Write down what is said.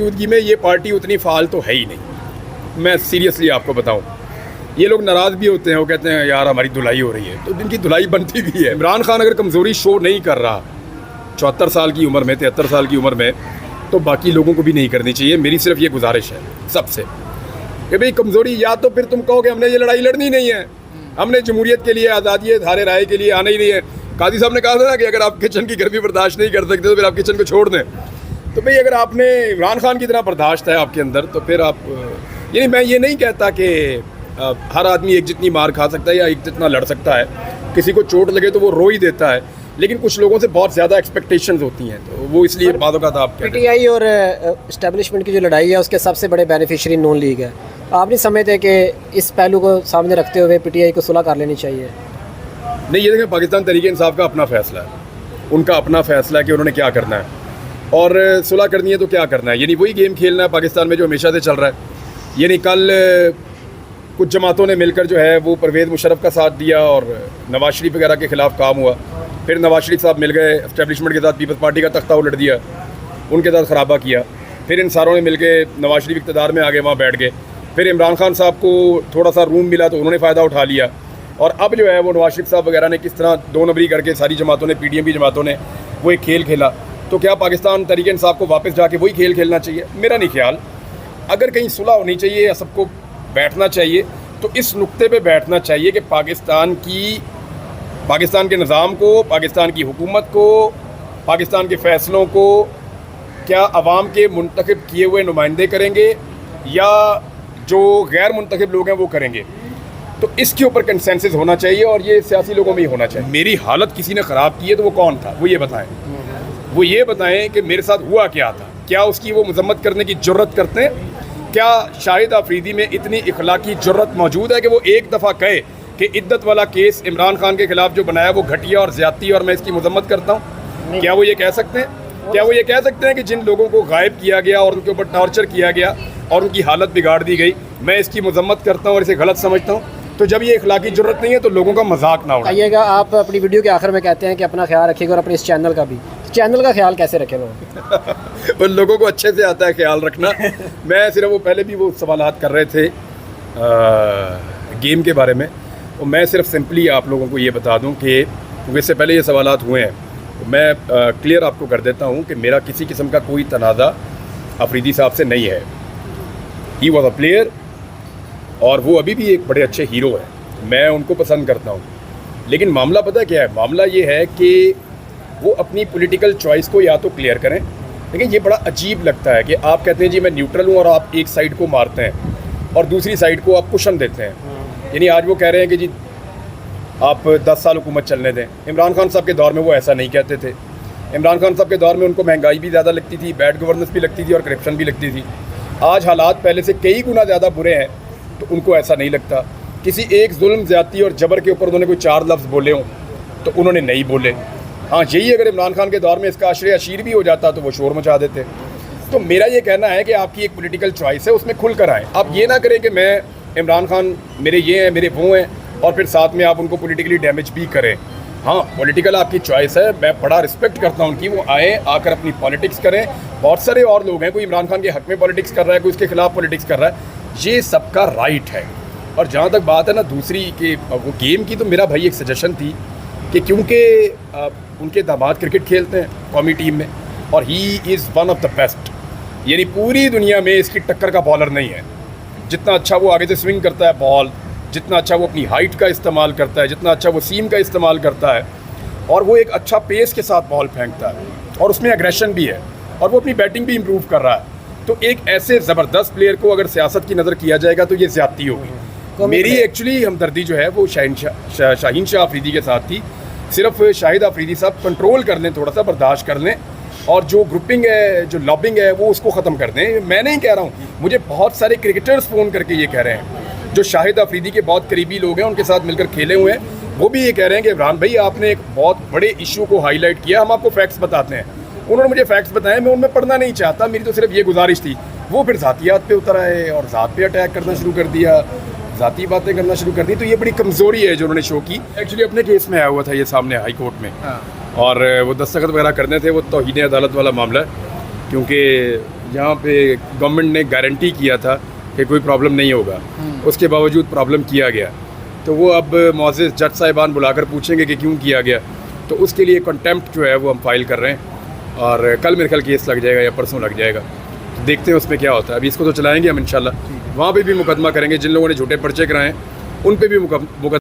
मौजूदगी में ये पार्टी उतनी फाल तो है ही नहीं। मैं सीरियसली आपको बताऊं, ये लोग नाराज़ भी होते हैं, वो कहते हैं यार हमारी धुलाई हो रही है, तो इनकी धुलाई बनती भी है। इमरान खान अगर कमज़ोरी शो नहीं कर रहा 74 साल की उम्र में, 73 साल की उम्र में, तो बाकी लोगों को भी नहीं करनी चाहिए। मेरी सिर्फ ये गुजारिश है सबसे कि भाई कमज़ोरी, या तो फिर तुम कहो कि हमने ये लड़ाई लड़नी नहीं है, हमने जमहूरियत के लिए, आज़ादी धारे राय के लिए आना ही नहीं है। काजी साहब ने कहा था ना कि अगर आप किचन की गर्मी बर्दाश्त नहीं कर सकते तो फिर आप किचन को छोड़ दें। तो भाई अगर आपने इमरान खान की तरह बर्दाश्त है आपके अंदर, तो फिर आप, यानी मैं ये नहीं कहता कि हर आदमी एक जितनी मार खा सकता है या एक जितना लड़ सकता है। किसी को चोट लगे तो वो रो ही देता है, लेकिन कुछ लोगों से बहुत ज़्यादा एक्सपेक्टेशंस होती हैं, तो वो इसलिए बातों का था। आप पीटीआई और इस्टेब्लिशमेंट की जो लड़ाई है उसके सबसे बड़े बेनिफिशियरी नून लीग है। आप नहीं समझते कि इस पहलू को सामने रखते हुए पीटीआई को सुलह कर लेनी चाहिए? नहीं, ये देखें, पाकिस्तान तहरीक इंसाफ का अपना फ़ैसला है, उनका अपना फ़ैसला है कि उन्होंने क्या करना है, और सुलह करनी है तो क्या करना है। यानी वही गेम खेलना है पाकिस्तान में जो हमेशा से चल रहा है। यानी कल कुछ जमातों ने मिलकर जो है वो परवेज़ मुशर्रफ का साथ दिया और नवाज शरीफ वगैरह के ख़िलाफ़ काम हुआ। फिर नवाज शरीफ साहब मिल गए एस्टेब्लिशमेंट के साथ, पीपल्स पार्टी का तख्ता उलट दिया, उनके साथ खराबा किया। फिर इन सारों ने मिल के नवाज शरीफ इक़्तिदार में आ गए, वहाँ बैठ गए। फिर इमरान खान साहब को थोड़ा सा रूम मिला तो उन्होंने फ़ायदा उठा लिया, और अब जो है वो नवाज शरीफ साहब वगैरह ने किस तरह दो नंबरी करके सारी जमातों ने, पीडीएम की जमातों ने वो एक खेल खेला। तो क्या पाकिस्तान तहरीक इंसाफ को वापस जाके वही खेल खेलना चाहिए? मेरा नहीं ख्याल। अगर कहीं सुलह होनी चाहिए या सबको बैठना चाहिए तो इस नुक्ते पे बैठना चाहिए कि पाकिस्तान के निज़ाम को, पाकिस्तान की हुकूमत को, पाकिस्तान के फ़ैसलों को क्या अवाम के मुंतखब किए हुए नुमाइंदे करेंगे या जो गैर मुंतखब लोग हैं वो करेंगे। तो इसके ऊपर कंसेंसस होना चाहिए, और ये सियासी लोगों में ही होना चाहिए। मेरी हालत किसी ने ख़राब की है तो वो कौन था, वो ये बताएं। वो ये बताएं कि मेरे साथ हुआ क्या था, क्या उसकी वो मजम्मत करने की जुर्रत करते हैं? क्या शाहिद आफरीदी में इतनी इखलाकी जुर्रत मौजूद है कि वो एक दफ़ा कहे कि इद्दत वाला केस इमरान खान के खिलाफ जो बनाया वो घटिया और ज़्यादती और मैं इसकी मजम्मत करता हूँ? क्या वो ये कह सकते हैं? क्या वो ये कह सकते हैं कि जिन लोगों को गायब किया गया और उनके ऊपर टॉर्चर किया गया और उनकी हालत बिगाड़ दी गई, मैं इसकी मजम्मत करता हूँ और इसे गलत समझता हूँ? तो जब ये इखलाकी जुर्रत नहीं है तो लोगों का मजाक ना उड़ाइए। आइएगा, आप अपनी वीडियो के आखिर में कहते हैं कि अपना ख्याल रखिएगा और अपने इस चैनल का भी। चैनल का ख्याल कैसे रखें? वो उन लोगों को अच्छे से आता है ख्याल रखना। मैं सिर्फ, वो पहले भी वो सवालात कर रहे थे गेम के बारे में, और मैं सिर्फ सिंपली आप लोगों को ये बता दूं कि क्योंकि इससे पहले ये सवालात हुए हैं, तो मैं क्लियर आपको कर देता हूं कि मेरा किसी किस्म का कोई तनाज़ा अफरीदी साहब से नहीं है। ही वॉज अ प्लेयर, और वो अभी भी एक बड़े अच्छे हीरो हैं, मैं उनको पसंद करता हूँ। लेकिन मामला पता क्या है? मामला ये है कि वो अपनी पॉलिटिकल चॉइस को या तो क्लियर करें। लेकिन ये बड़ा अजीब लगता है कि आप कहते हैं जी मैं न्यूट्रल हूँ, और आप एक साइड को मारते हैं और दूसरी साइड को आप कुशन देते हैं। यानी आज वो कह रहे हैं कि जी आप 10 साल हुकूमत चलने दें। इमरान खान साहब के दौर में वो ऐसा नहीं कहते थे। इमरान खान साहब के दौर में उनको महंगाई भी ज़्यादा लगती थी, बैड गवर्नेंस भी लगती थी और करप्शन भी लगती थी। आज हालात पहले से कई गुना ज़्यादा बुरे हैं, तो उनको ऐसा नहीं लगता। किसी एक जुल्म, ज़्यादती और जबर के ऊपर उन्होंने कोई 4 लफ्ज़ बोले हों तो उन्होंने नहीं बोले। हाँ, यही अगर इमरान खान के दौर में इसका अशरे अशीर भी हो जाता तो वो शोर मचा देते। तो मेरा ये कहना है कि आपकी एक पॉलिटिकल चॉइस है, उसमें खुल कर आएँ। आप ये ना करें कि मैं इमरान खान मेरे ये हैं, मेरे वो हैं, और फिर साथ में आप उनको पॉलिटिकली डैमेज भी करें। हाँ, पॉलिटिकल आपकी चॉइस है, मैं बड़ा रिस्पेक्ट करता हूँ उनकी। वो आए, आकर अपनी पॉलिटिक्स करें। बहुत सारे और लोग हैं, कोई इमरान खान के हक़ में पॉलिटिक्स कर रहा है, कोई उसके खिलाफ पॉलिटिक्स कर रहा है, ये सबका राइट है। और जहाँ तक बात है ना दूसरी कि वो गेम की, तो मेरा भाई एक सजेशन थी कि क्योंकि उनके दामाद क्रिकेट खेलते हैं कौमी टीम में, और he is one of the best. यानी पूरी दुनिया में इसकी टक्कर का बॉलर नहीं है। जितना अच्छा वो आगे से स्विंग करता है बॉल, जितना अच्छा वो अपनी हाइट का इस्तेमाल करता है, जितना अच्छा वो सीम का इस्तेमाल करता है, और वो एक अच्छा पेस के साथ बॉल फेंकता है, और उसमें एग्रेशन भी है, और वो अपनी बैटिंग भी इम्प्रूव कर रहा है। तो एक ऐसे ज़बरदस्त प्लेयर को अगर सियासत की नज़र किया जाएगा तो ये ज़्यादती होगी। मेरी एक्चुअली हमदर्दी जो है वो शाहीन शाह आफरीदी के साथ थी। सिर्फ शाहिद आफरीदी साहब कंट्रोल कर लें, थोड़ा सा बर्दाश्त कर लें, और जो ग्रुपिंग है, जो लॉबिंग है, वो उसको ख़त्म कर दें। मैं नहीं कह रहा हूँ, मुझे बहुत सारे क्रिकेटर्स फ़ोन करके ये कह रहे हैं जो शाहिद आफरीदी के बहुत करीबी लोग हैं, उनके साथ मिलकर खेले हुए हैं, वो भी ये कह रहे हैं कि इमरान भाई आपने एक बहुत बड़े इशू को हाईलाइट किया, हम आपको फैक्ट्स बताते हैं। उन्होंने मुझे फैक्ट्स बताए, मैं उनमें पढ़ना नहीं चाहता, मेरी तो सिर्फ ये गुजारिश थी। वो फिर ज़ातियात पे उतर आए और ज़ात पे अटैक करना शुरू कर दिया, ज़ाती बातें करना शुरू कर दी। तो ये बड़ी कमज़ोरी है जो उन्होंने शो की। एक्चुअली अपने केस में आया हुआ था ये सामने हाई कोर्ट में, और वो दस्तखत वगैरह करने थे, वो तौहीन अदालत वाला मामला है, क्योंकि जहाँ पे गवर्नमेंट ने गारंटी किया था कि कोई प्रॉब्लम नहीं होगा, उसके बावजूद प्रॉब्लम किया गया। तो वो अब मुअज़्ज़िज़ जज साहिबान बुलाकर पूछेंगे कि क्यों किया गया। तो उसके लिए कंटेम्प्ट जो है वो हम फाइल कर रहे हैं और कल मेरे ख्याल केस लग जाएगा या परसों लग जाएगा। तो देखते हैं उसमें क्या होता है। अभी इसको तो चलाएंगे हम इंशाल्लाह। वहाँ पे भी मुकदमा करेंगे, जिन लोगों ने झूठे पर्चे कराएं उन पे भी मुकदमा